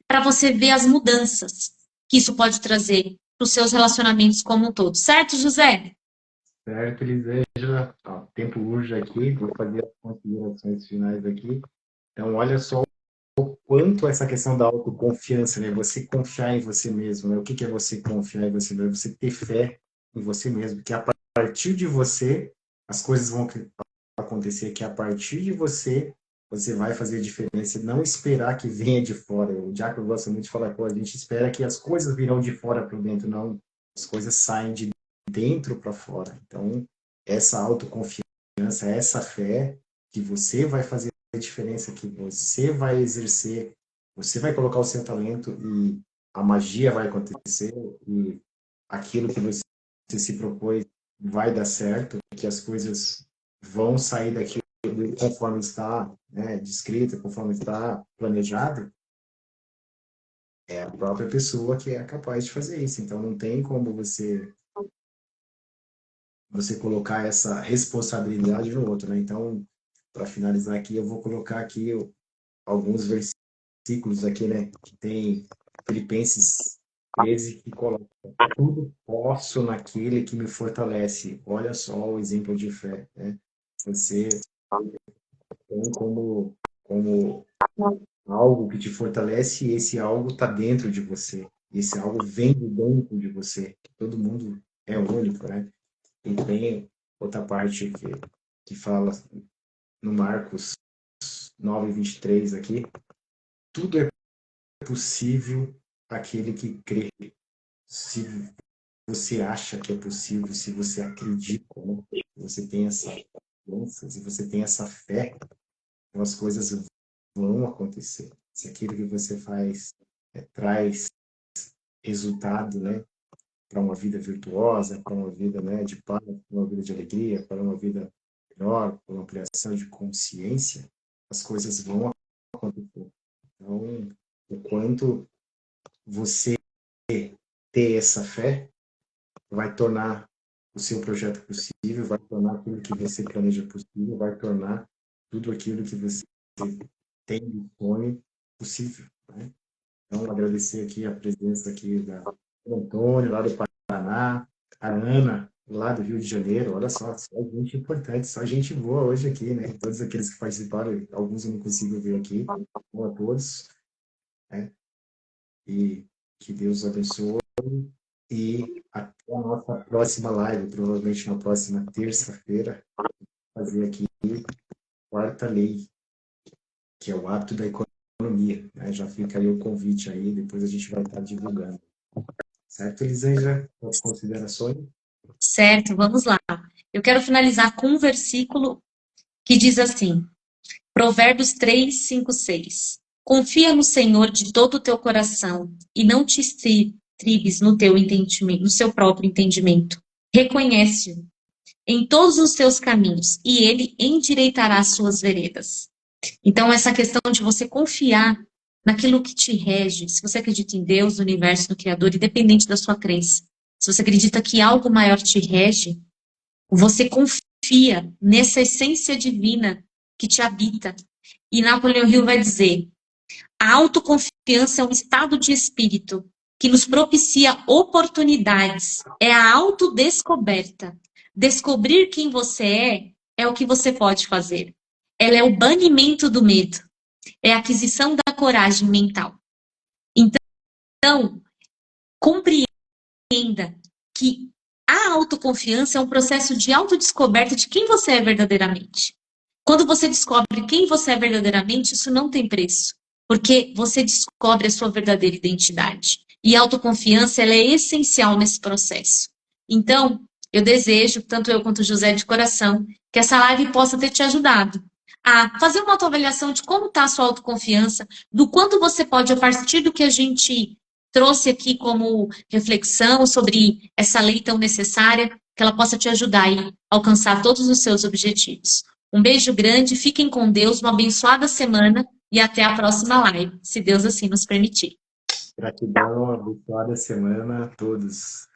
para você ver as mudanças que isso pode trazer para os seus relacionamentos como um todo. Certo, José? Certo, Elisângela. O tempo urge aqui, vou fazer as considerações finais aqui. Então, olha só o quanto essa questão da autoconfiança, né? Você confiar em você mesmo, né? O que é você confiar em você mesmo? Você ter fé em você mesmo, que a partir de você as coisas vão acontecer, que a partir de você você vai fazer a diferença, não esperar que venha de fora. O Jaco gosta muito de falar, pô, a gente espera que as coisas virão de fora para dentro, não, as coisas saem de dentro para fora. Então, essa autoconfiança, essa fé que você vai fazer a diferença, que você vai exercer, você vai colocar o seu talento e a magia vai acontecer e aquilo que você se propôs vai dar certo, que as coisas vão sair daquilo conforme está, né, descrito, conforme está planejado, é a própria pessoa que é capaz de fazer isso. Então não tem como você colocar essa responsabilidade no outro, né? Então, para finalizar aqui, eu vou colocar aqui alguns versículos aqui, né, que tem Filipenses 13 que coloca: tudo posso naquele que me fortalece. Olha só o exemplo de fé, né? Você tem como como algo que te fortalece e esse algo está dentro de você. Esse algo vem de dentro de você. Todo mundo é único, né? E tem outra parte que fala no Marcos 9:23 aqui, tudo é possível aquele que crê. Se você acha que é possível, se você acredita, né? Se você tem essa confiança, se você tem essa fé, então as coisas vão acontecer. Se aquilo que você faz traz resultado, né, para uma vida virtuosa, para uma vida, né, de paz, para uma vida de alegria, para uma vida melhor, para uma ampliação de consciência, as coisas vão acontecer. Então, o quanto você ter essa fé vai tornar o seu projeto possível, vai tornar aquilo que você planeja possível, vai tornar tudo aquilo que você tem de sonho possível, né? Então, agradecer aqui a presença aqui do Antônio, lá do Paraná, a Ana, lá do Rio de Janeiro, olha só gente importante, só gente boa hoje aqui, né? Todos aqueles que participaram, alguns eu não consigo ver aqui, bom a todos, né? E que Deus abençoe e até a nossa próxima live, provavelmente na próxima terça-feira, fazer aqui a quarta lei, que é o hábito da economia, né? Já fica aí o convite aí, depois a gente vai estar divulgando. Certo, Elisângela? As considerações? Certo, vamos lá. Eu quero finalizar com um versículo que diz assim, Provérbios 3, 5, 6. Confia no Senhor de todo o teu coração e não te estribes no teu entendimento, no seu próprio entendimento. Reconhece-o em todos os teus caminhos e ele endireitará as suas veredas. Então, essa questão de você confiar naquilo que te rege, se você acredita em Deus, no universo, no Criador, independente da sua crença, se você acredita que algo maior te rege, você confia nessa essência divina que te habita. E Napoleão Hill vai dizer: a autoconfiança é um estado de espírito que nos propicia oportunidades, é a autodescoberta. Descobrir quem você é o que você pode fazer. Ela é o banimento do medo, é a aquisição da coragem mental. Então, compreenda que a autoconfiança é um processo de autodescoberta de quem você é verdadeiramente. Quando você descobre quem você é verdadeiramente, isso não tem preço, porque você descobre a sua verdadeira identidade. E a autoconfiança, ela é essencial nesse processo. Então, eu desejo, tanto eu quanto o José de coração, que essa live possa ter te ajudado a fazer uma autoavaliação de como está a sua autoconfiança, do quanto você pode, a partir do que a gente trouxe aqui como reflexão sobre essa lei tão necessária, que ela possa te ajudar a alcançar todos os seus objetivos. Um beijo grande, fiquem com Deus, uma abençoada semana e até a próxima live, se Deus assim nos permitir. Gratidão, abençoada semana a todos.